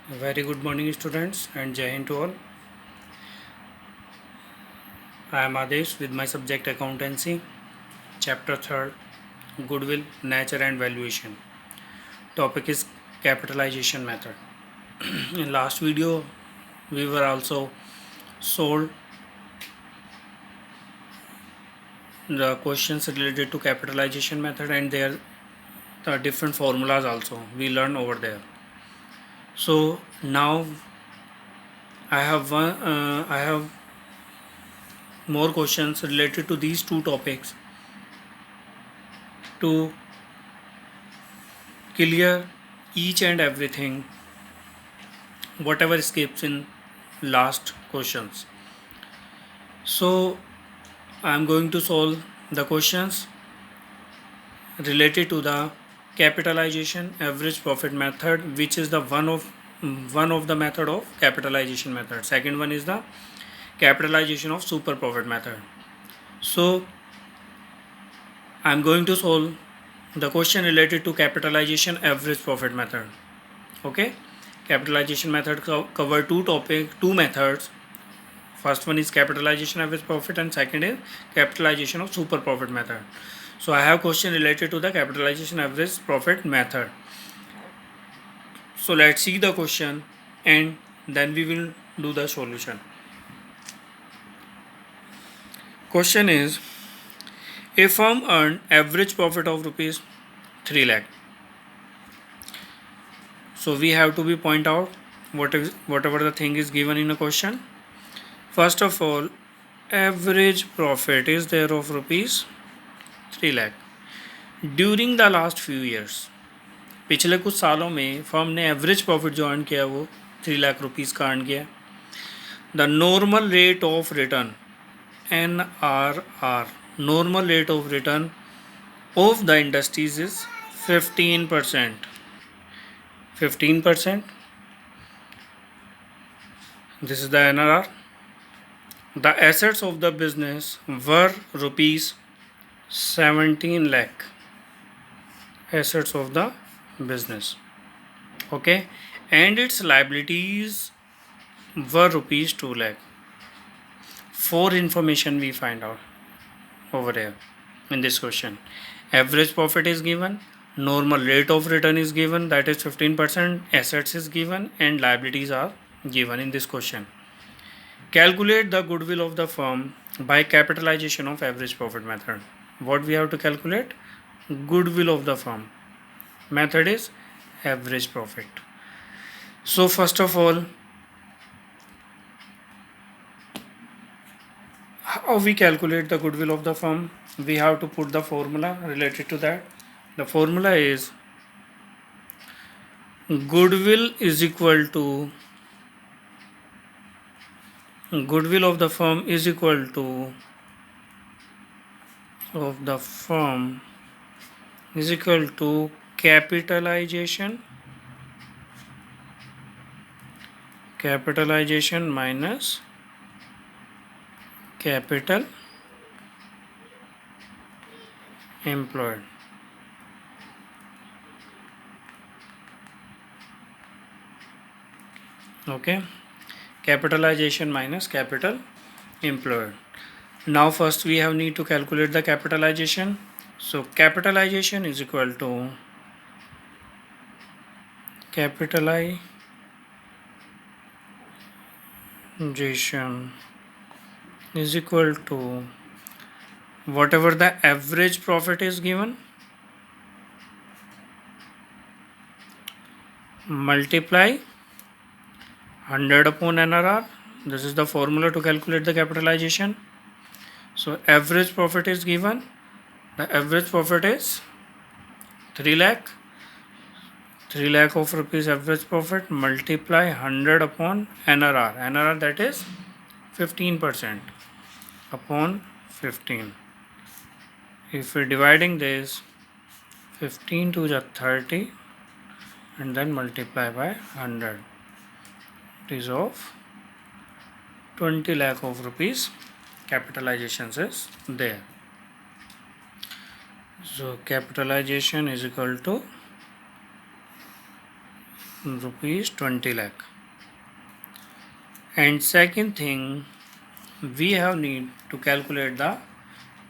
Very good morning, students, and Jai Hind to all. I am Adesh with my subject Accountancy, Chapter 3rd, Goodwill, Nature and Valuation. Topic is Capitalization Method. In last video, we were also sold the questions related to capitalization method and their different formulas also we learned over there. So now I have more questions related to these two topics to clear each and everything whatever skips in last questions. So I am going to solve the questions related to the capitalization average profit method, which is the one of the method of capitalization method. Second one is the capitalization of super profit method. So I am going to solve the question related to capitalization average profit method. Okay, capitalization method cover two methods. First one is capitalization average profit and second is capitalization of super profit method. So I have question related to the capitalization average profit method. So let's see the question and then we will do the solution. Question is, a firm earned average profit of rupees 3 lakh. So we have to be point out whatever the thing is given in a question. First of all, average profit is there of rupees 3 lakh. During the last few years, पिछले कुछ सालों में firm ने average profit जो earn किया वो 3 lakh rupees का earn किया. The normal rate of return NRR, normal rate of return of the industries is 15%. 15%. This is the NRR. The assets of the business were rupees 17 lakh. Assets of the business. Okay, and its liabilities were rupees 2 lakh. For information we find out over here in this question. Average profit is given, normal rate of return is given, that is 15%, assets is given, and liabilities are given in this question. Calculate the goodwill of the firm by capitalization of average profit method. What we have to calculate? Goodwill of the firm. Method is average profit. So first of all, how we calculate the goodwill of the firm? We have to put the formula related to that. The formula is goodwill is equal to goodwill of the firm is equal to capitalization minus capital employed. Okay, capitalization minus capital employed. Now first we have need to calculate the capitalization. So capitalization is equal to capitalization is equal to whatever the average profit is given multiply 100 upon NRR. This is the formula to calculate the capitalization. So average profit is given. The average profit is 3 lakh. 3 lakh of rupees average profit multiply 100 upon NRR. NRR, that is 15% upon 15. If we're dividing this, 15 to the 30 and then multiply by 100. It is of 20 lakh of rupees capitalizations is there. So capitalization is equal to rupees 20 lakh. And second thing, we have need to calculate the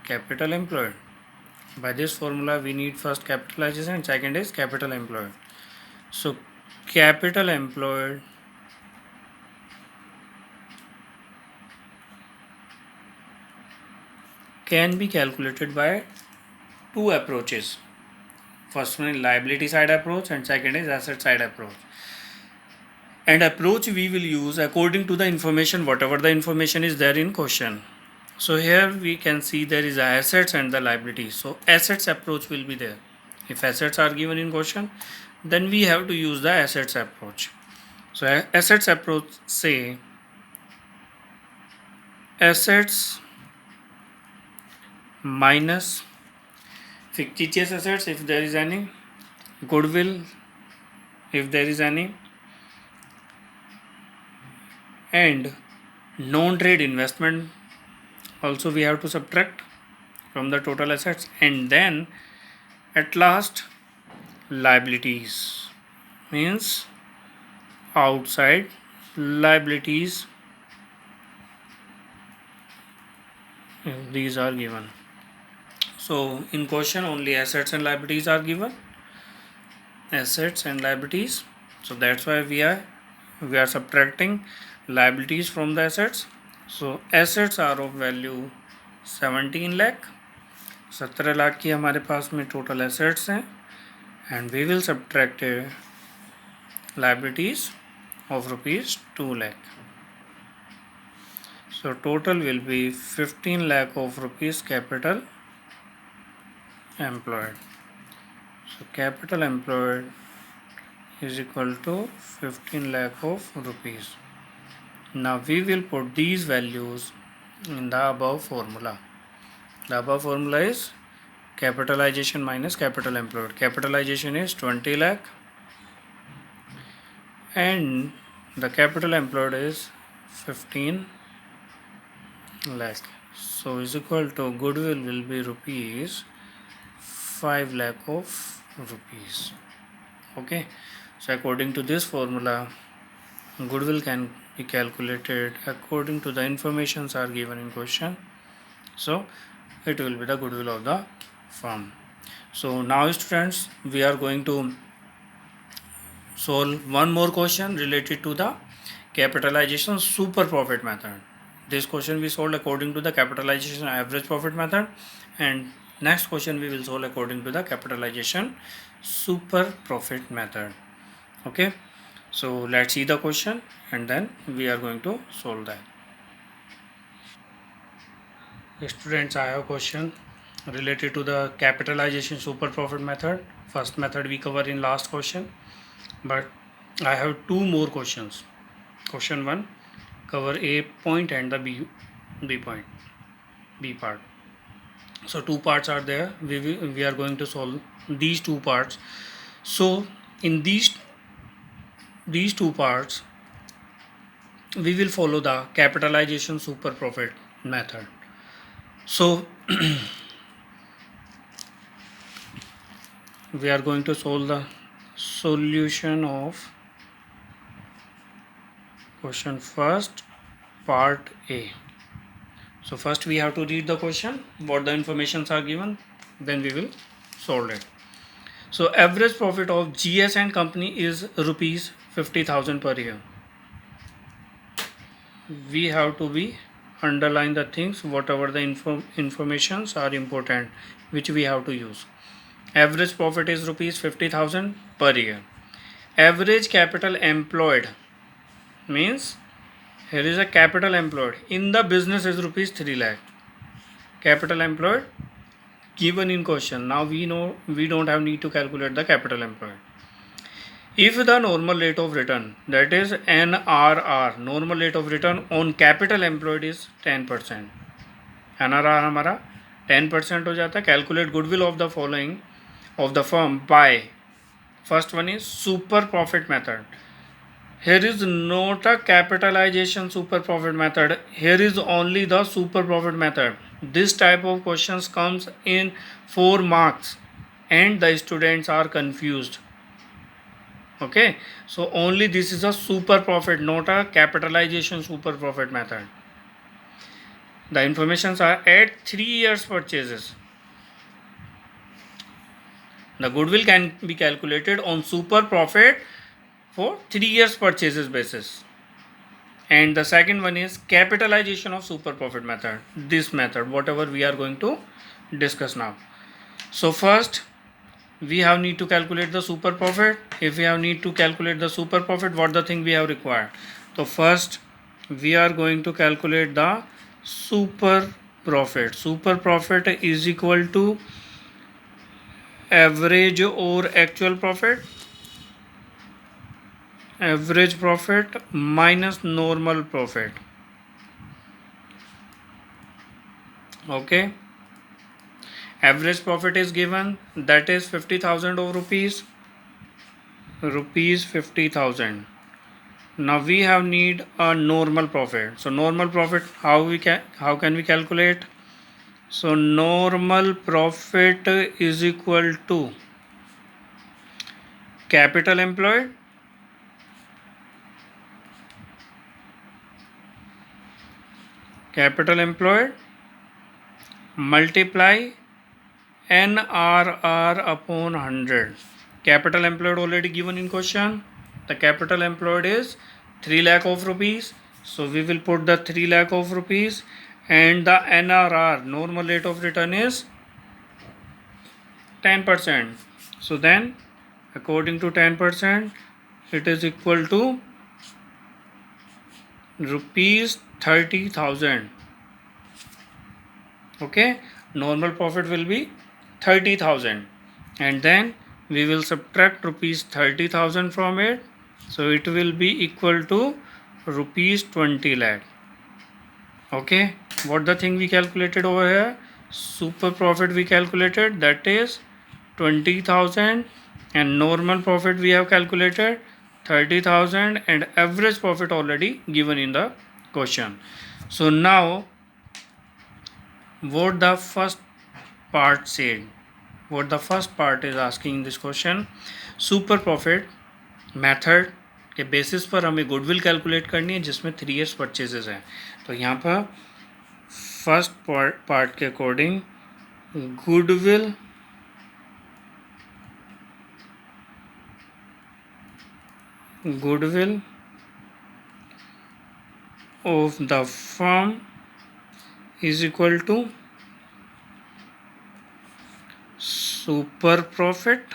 capital employed. By this formula, we need first capitalization and second is capital employed. So capital employed can be calculated by two approaches. First one is liability side approach and second is asset side approach. And approach we will use according to the information, whatever the information is there in question. So here we can see there is assets and the liabilities. So assets approach will be there. If assets are given in question, then we have to use the assets approach. So assets approach say assets minus fictitious assets if there is any, goodwill if there is any, and non-trade investment also we have to subtract from the total assets, and then at last liabilities means outside liabilities if these are given. So in question only assets and liabilities are given, assets and liabilities. So that's why we are subtracting liabilities from the assets. So assets are of value 17 lakh, 17 lakh की हमारे पास में total assets हैं, and we will subtract liabilities of rupees 2 lakh. So total will be 15 lakh of rupees capital employed. So capital employed is equal to 15 lakh of rupees. Now we will put these values in the above formula. The above formula is capitalization minus capital employed. Capitalization is 20 lakh and the capital employed is 15 lakh. So is equal to goodwill will be rupees 5 lakh of rupees. Okay. So according to this formula, goodwill can be calculated according to the informations are given in question. So it will be the goodwill of the firm. So now students, we are going to solve one more question related to the capitalization super profit method. This question we solved according to the capitalization average profit method, and next question we will solve according to the capitalization super profit method. Okay, so let's see the question and then we are going to solve that. Students, I have a question related to the capitalization super profit method. First method we cover in last question, but I have two more questions. Question 1 cover A point and the B point, B part. So two parts are there. We are going to solve these two parts. So in these two parts we will follow the capitalization super profit method. So we are going to solve the solution of question first part A. So first we have to read the question, what the informations are given, then we will solve it. So average profit of GS and company is rupees 50,000 per year. We have to be underline the things, whatever the informations are important, which we have to use. Average profit is rupees 50,000 per year. Average capital employed means here is a capital employed in the business is rupees 3 lakh. Capital employed given in question. Now we know we don't have need to calculate the capital employed. If the normal rate of return, that is NRR, normal rate of return on capital employed is 10%, NRR हमारा 10% हो जाता है. Calculate goodwill of the following of the firm by, first one is super profit method. Here is not a capitalization super profit method. Here is only the super profit method. This type of questions comes in 4 marks and the students are confused. Okay, so only this is a super profit, not a capitalization super profit method. The informations are at 3 years purchases. The goodwill can be calculated on super profit for 3 years purchases basis. And the second one is capitalization of super profit method. This method, whatever we are going to discuss now. So first we have need to calculate the super profit. If we have need to calculate the super profit, what the thing we have required? So first we are going to calculate the super profit. Super profit is equal to average or actual profit. Average profit minus normal profit. Okay, average profit is given, that is 50,000 of rupees 50,000. Now we have need a normal profit. So normal profit, how can we calculate? So normal profit is equal to capital employed multiply NRR upon 100. Capital employed already given in question. The capital employed is 3 lakh of rupees. So we will put the 3 lakh of rupees, and the NRR, normal rate of return, is 10%. So then according to 10%, it is equal to rupees 30,000. Okay, normal profit will be 30,000, and then we will subtract rupees 30,000 from it. So it will be equal to rupees 20 lakh. Okay, what the thing we calculated over here? Super profit we calculated, that is 20,000, and normal profit we have calculated 30,000, and average profit already given in the question. So now what the first part said, what the first part is asking in this question, super profit method के basis पर हमें goodwill calculate करनी है जिसमें 3 years purchases हैं. तो यहाँ पर फर्स्ट पार्ट के according goodwill of the firm is equal to super profit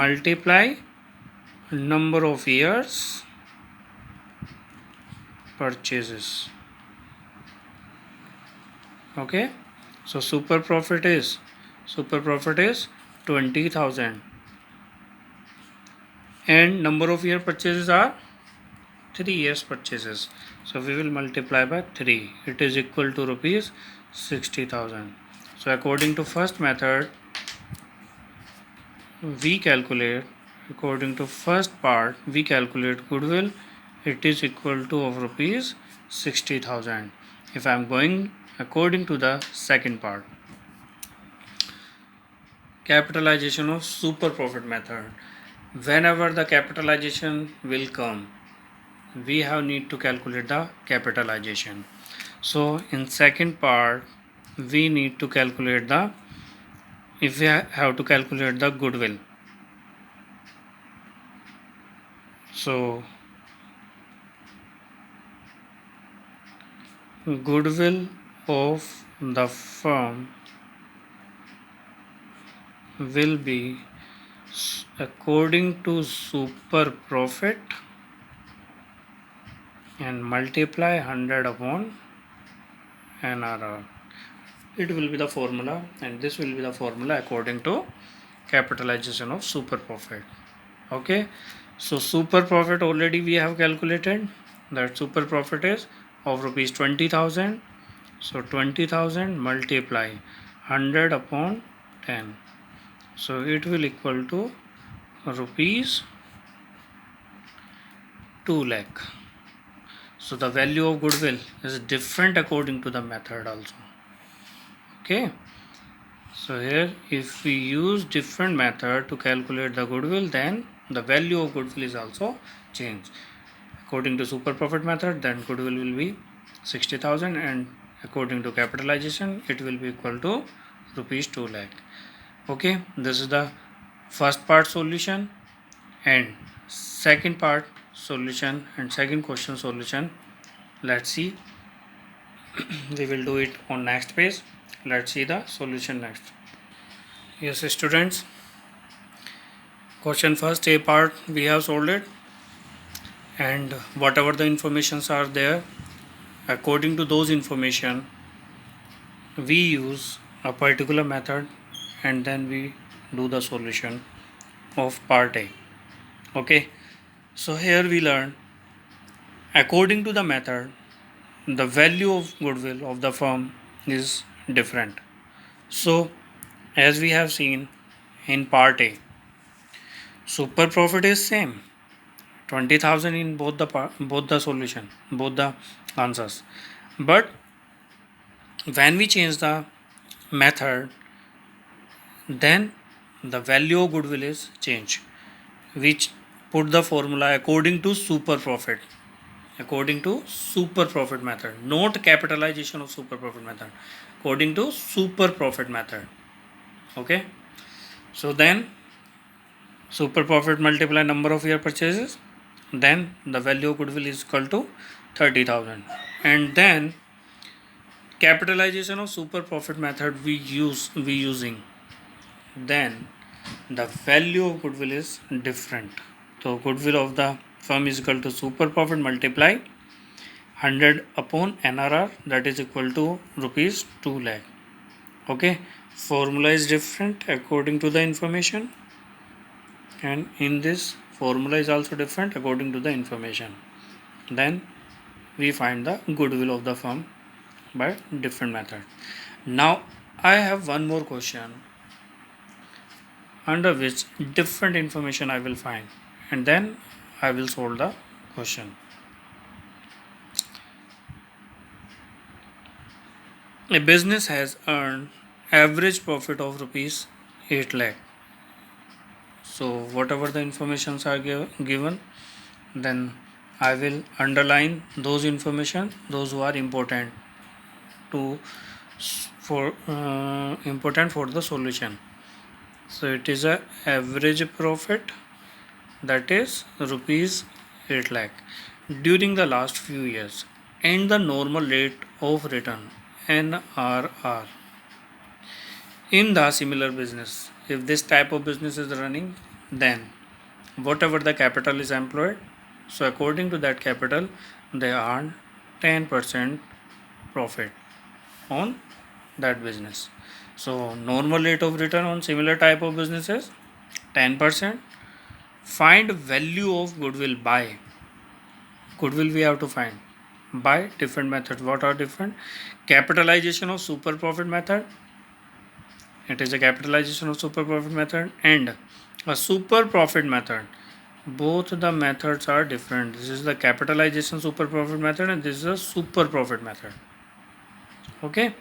multiply number of years purchases. Okay, so super profit is 20,000, and number of year purchases are 3 years purchases. So we will multiply by 3. It is equal to rupees 60,000. So according to first method, we calculate, according to first part, we calculate goodwill. It is equal to of rupees 60,000. If I am going according to the second part, capitalization of super profit method. Whenever the capitalization will come, we have need to calculate the capitalization. So in second part we need to calculate the, if we have to calculate the goodwill. So goodwill of the firm will be according to super profit and multiply 100 upon NRR. It will be the formula, and this will be the formula according to capitalization of super profit. Okay, so super profit already we have calculated, that super profit is of rupees 20,000. So 20,000 multiply 100 upon 10, so it will equal to rupees 2 lakh. So the value of goodwill is different according to the method also. Okay, So here, if we use different method to calculate the goodwill, then the value of goodwill is also changed. According to super profit method, then goodwill will be 60,000, and according to capitalization, it will be equal to rupees 2 lakh. Okay, this is the first part solution, and second part solution and second question solution. Let's see. We will do it on next page. Let's see the solution next. Yes, students. Question first, A part we have solved it, and whatever the informations are there, according to those information, we use a particular method, and then we do the solution of part A. Okay, so here we learn, according to the method, the value of goodwill of the firm is different. So as we have seen in part A, super profit is same, 20,000 in both the solution, both the answers. But when we change the method, then the value of goodwill is changed, which put the formula according to super profit, according to super profit method, not capitalization of super profit method, according to super profit method. Okay, so then super profit multiply number of year purchases, then the value of goodwill is equal to 30,000, and then capitalization of super profit method we using, then the value of goodwill is different. So goodwill of the firm is equal to super profit multiply 100 upon NRR, that is equal to rupees 2 lakh. Okay, formula is different according to the information, and in this formula is also different according to the information. Then we find the goodwill of the firm by different method. Now I have one more question under which different information I will find, and then I will solve the question. A business has earned average profit of rupees 8 lakh. So whatever the informations are given, then I will underline those information, those who are important to important for the solution. So it is a average profit, that is rupees 8 lakh during the last few years, and the normal rate of return NRR in the similar business. If this type of business is running, then whatever the capital is employed, so according to that capital, they earn 10% profit on that business. So normal rate of return on similar type of businesses 10%. Find value of goodwill by goodwill we have to find by different methods. What are different? Capitalization of super profit method, it is a capitalization of super profit method, and a super profit method. Both the methods are different. This is the capitalization super profit method, and this is a super profit method. Okay,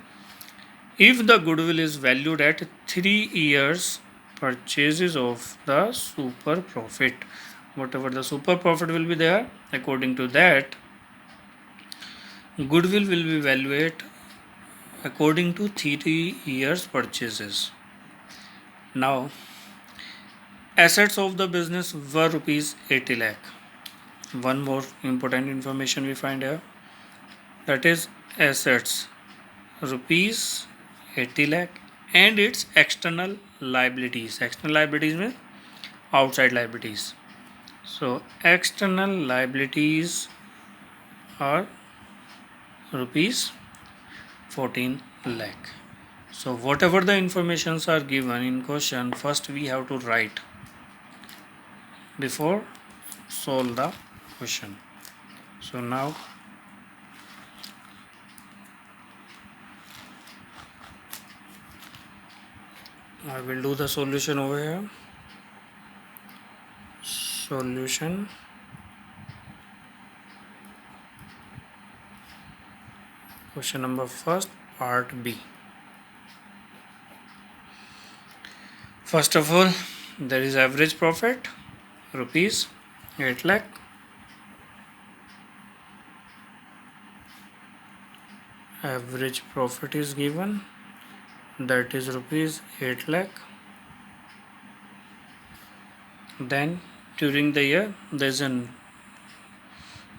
if the goodwill is valued at 3 years purchases of the super profit, whatever the super profit will be there, according to that goodwill will be valued according to 3 years purchases. Now assets of the business were rupees 80 lakh. One more important information we find here, that is assets rupees 80 lakh, and its external liabilities. External liabilities means outside liabilities. So external liabilities are rupees 14 lakh. So whatever the informations are given in question, first we have to write before solve the question. So now I will do the solution over here. Solution. Question number first, part B. First of all, there is average profit rupees 8 lakh. Average profit is given, that is rupees 8 lakh. Then during the year there is a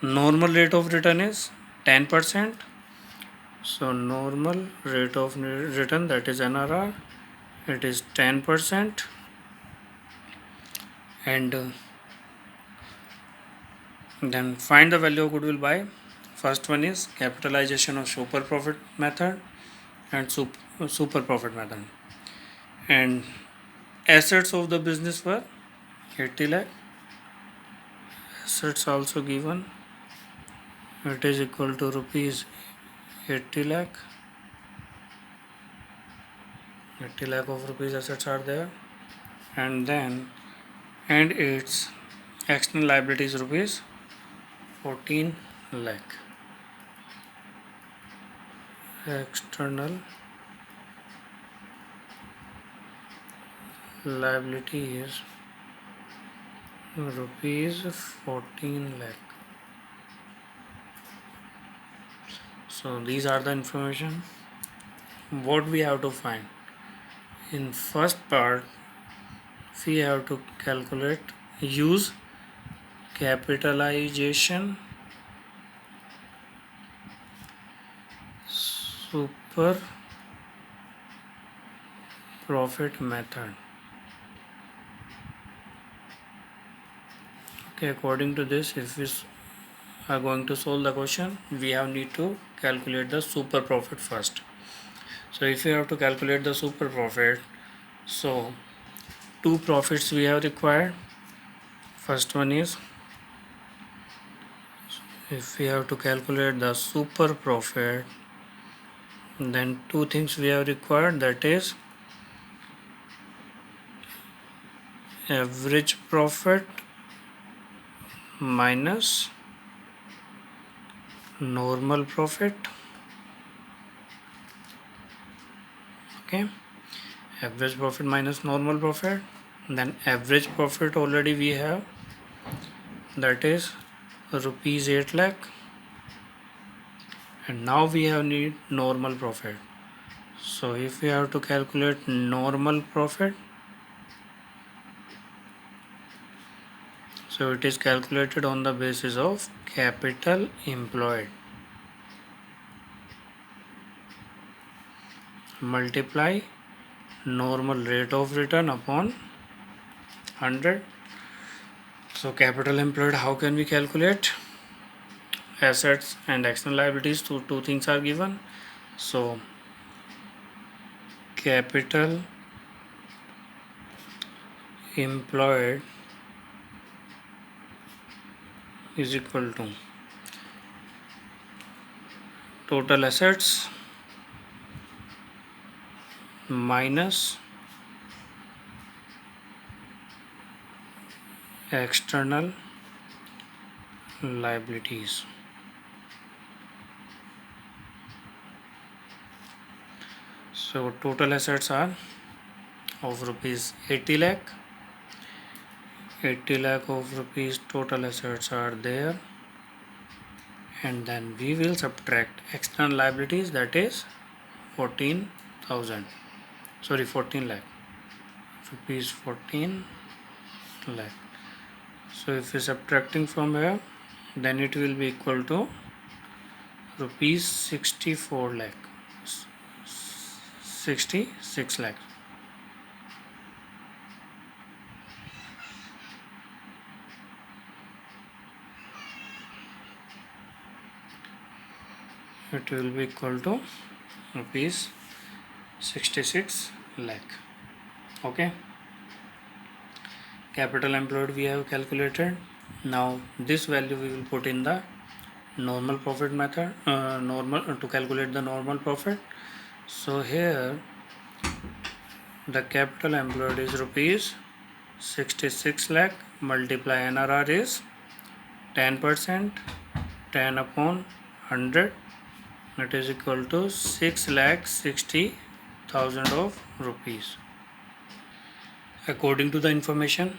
normal rate of return is 10%. So normal rate of return, that is NRR, it is 10%. And then find the value of goodwill by, first one is capitalization of super profit method and super profit method. And assets of the business were 80 lakh. Assets also given, it is equal to rupees 80 lakh. 80 lakh of rupees assets are there. And then its external liabilities rupees 14 lakh. External liability is rupees 14 lakh. So these are the information what we have to find. In first part we have to calculate, use capitalization super profit method. Okay, according to this, if we are going to solve the question, we have need to calculate the super profit first. So if you have to calculate the super profit, so two profits we have required. First one is, if we have to calculate the super profit, then two things we have required, that is average profit minus normal profit. Okay, average profit minus normal profit. Then average profit already we have, that is rupees 8 lakh. And now we have need normal profit. So if we have to calculate normal profit, so it is calculated on the basis of capital employed multiply normal rate of return upon 100. So capital employed, how can we calculate? Assets and external liabilities, two things are given. So capital employed is equal to total assets minus external liabilities. So total assets are of rupees 80 lakh. 80 lakh of rupees total assets are there, and then we will subtract external liabilities, that is 14,000, sorry 14 lakh, rupees 14 lakh. So if we subtracting from here, then it will be equal to rupees 64 lakh, 66 lakh. It will be equal to rupees 66 lakh. Okay, capital employed we have calculated. Now this value we will put in the normal profit method, to calculate the normal profit. So here the capital employed is rupees 66 lakh, multiply NRR is 10%, 10 upon 100, it is equal to 6,60,000 of rupees. According to the information,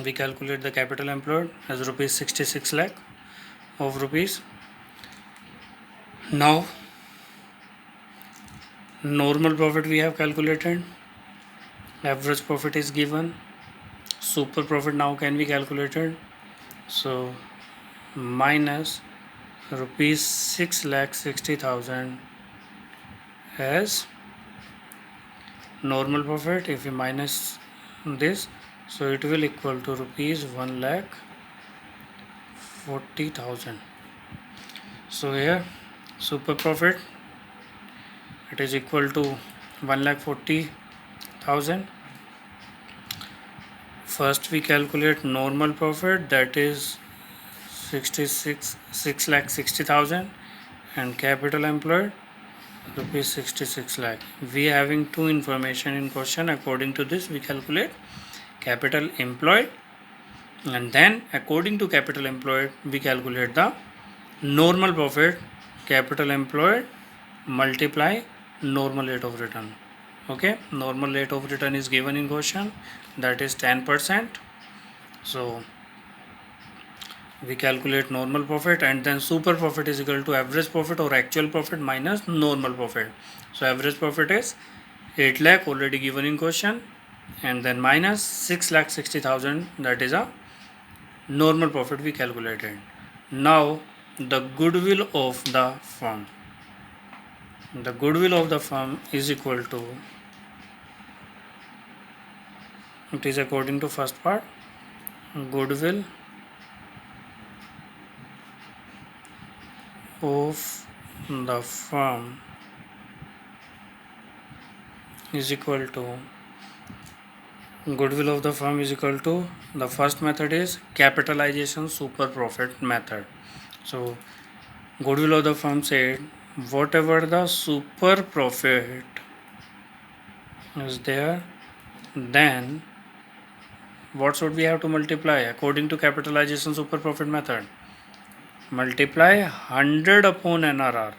we calculate the capital employed as rupees 66 lakh of rupees. Now normal profit we have calculated, average profit is given, super profit now can be calculated. So minus rupees 6,60,000 as normal profit. If we minus this, so it will equal to rupees 1,40,000. So here super profit, it is equal to 1,40,000. First we calculate normal profit, that is 6,60,000, and capital employed rupees 66 lakh. We having two information in question. According to this we calculate capital employed, and then according to capital employed we calculate the normal profit. Capital employed multiply normal rate of return. Okay, normal rate of return is given in question, that is 10%. So we calculate normal profit, and then super profit is equal to average profit or actual profit minus normal profit. So average profit is 8 lakh already given in question, and then minus 6,60,000, that is a normal profit we calculated. Now the goodwill of the firm. The goodwill of the firm is equal to, it is according to first part, goodwill of the firm is equal to, goodwill of the firm is equal to, the first method is capitalization super profit method. So goodwill of the firm said whatever the super profit is there, then what should we have to multiply according to capitalization super profit method? Multiply 100 upon NRR.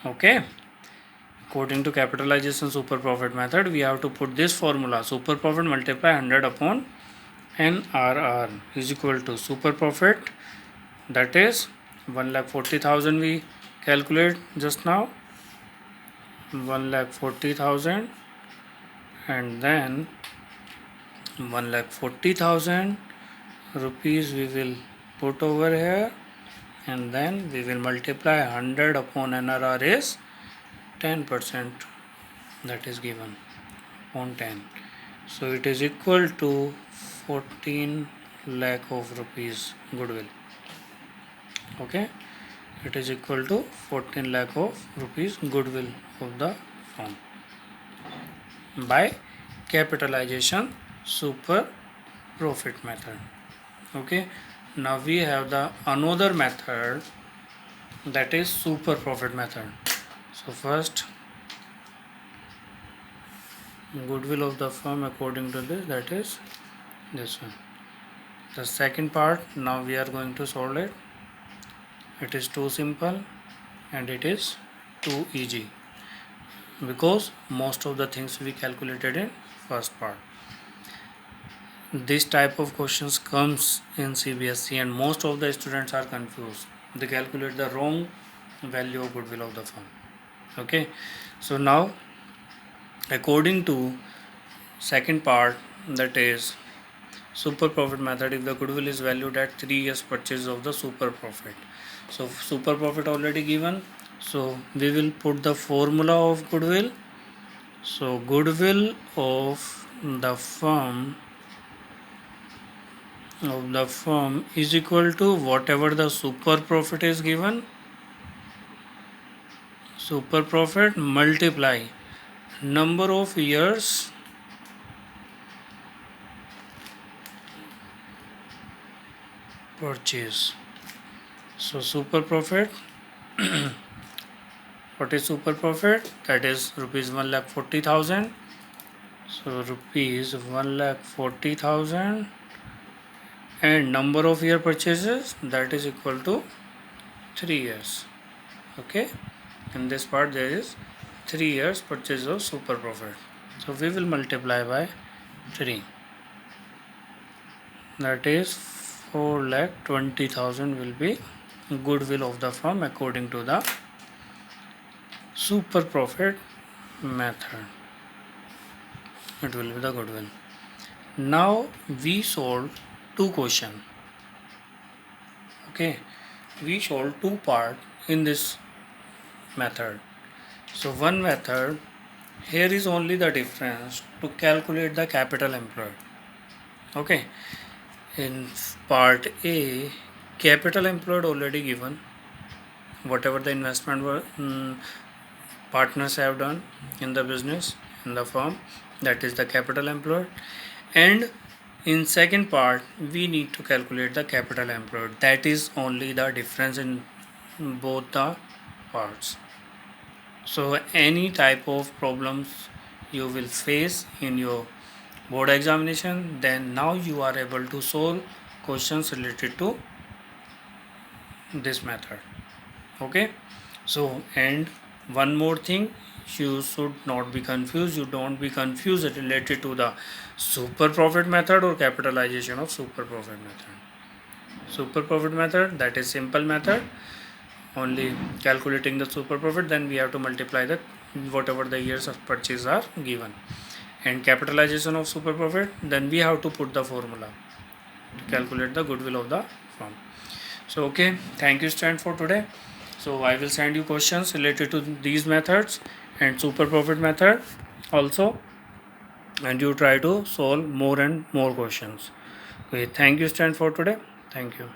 Okay, according to capitalization super profit method we have to put this formula: super profit multiply 100 upon NRR is equal to super profit, that is 1,40,000 we calculate just now, 1,40,000, and then 1,40,000 rupees we will put over here, and then we will multiply 100 upon NRR is 10%, that is given on 10. So it is equal to 14 lakh of rupees goodwill. Okay, it is equal to 14 lakh of rupees goodwill of the firm by capitalization super profit method. Okay, now we have the another method, that is super profit method. So first goodwill of the firm according to this, that is this one. The second part, now we are going to solve it. It is too simple and it is too easy, because most of the things we calculated in first part. This type of questions comes in CBSE and most of the students are confused. They calculate the wrong value of goodwill of the firm. Okay, so now according to second part, that is super profit method, if the goodwill is valued at 3 years purchase of the super profit. So super profit already given, so we will put the formula of goodwill. So goodwill of the firm is equal to whatever the super profit is given, super profit multiply number of years purchase. So super profit what is super profit? That is rupees 1,40,000. So rupees 1,40,000 and number of year purchases, that is equal to 3 years. Okay, in this part there is 3 years purchase of super profit. So we will multiply by 3. That is 4,20,000 will be goodwill of the firm according to the super profit method. It will be the goodwill. Now we solved two questions. Okay, we solved two parts in this method. So one method, here is only the difference to calculate the capital employed. Okay, in part A, capital employed already given, whatever the investment were partners have done in the business, in the firm, that is the capital employed. And in second part we need to calculate the capital employed. That is only the difference in both the parts. So any type of problems you will face in your board examination, then now you are able to solve questions related to this method. Okay, so and one more thing, you should not be confused. You don't be confused related to the super profit method or capitalization of super profit method. Super profit method, that is simple method, only calculating the super profit, then we have to multiply the whatever the years of purchase are given. And capitalization of super profit, then we have to put the formula to calculate the goodwill of the firm. So okay, thank you student for today. So I will send you questions related to these methods and super profit method also, and you try to solve more and more questions. Okay, thank you student for today. Thank you.